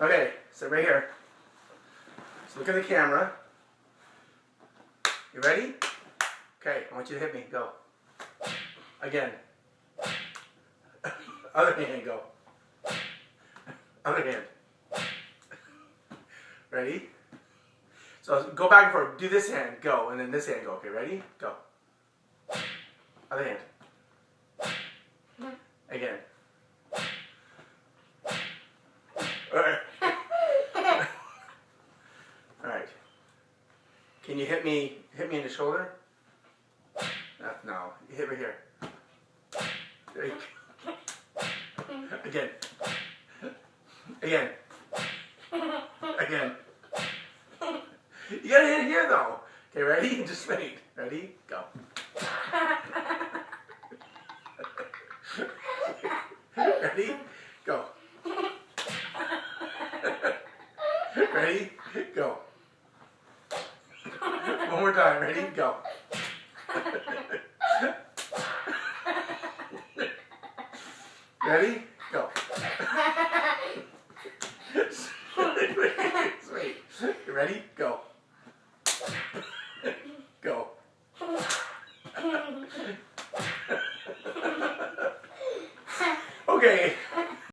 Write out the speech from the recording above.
Okay, so right here. So look at the camera. You ready? Okay, I want you to hit me. Go. Again. Other hand, go. Other hand. Ready? So go back and forth. Do this hand, go, and then this hand, go. Okay, ready? Go. Other hand. Again. Alright. Alright. Can you hit me in the shoulder? No. You hit me here. There you go. Again. Again. Again. You gotta hit it here though. Okay, ready? Just wait. Ready? Go. Ready? Go. Ready? Go. One more time. Ready? Go. Ready? Go. Wait. You ready? Go.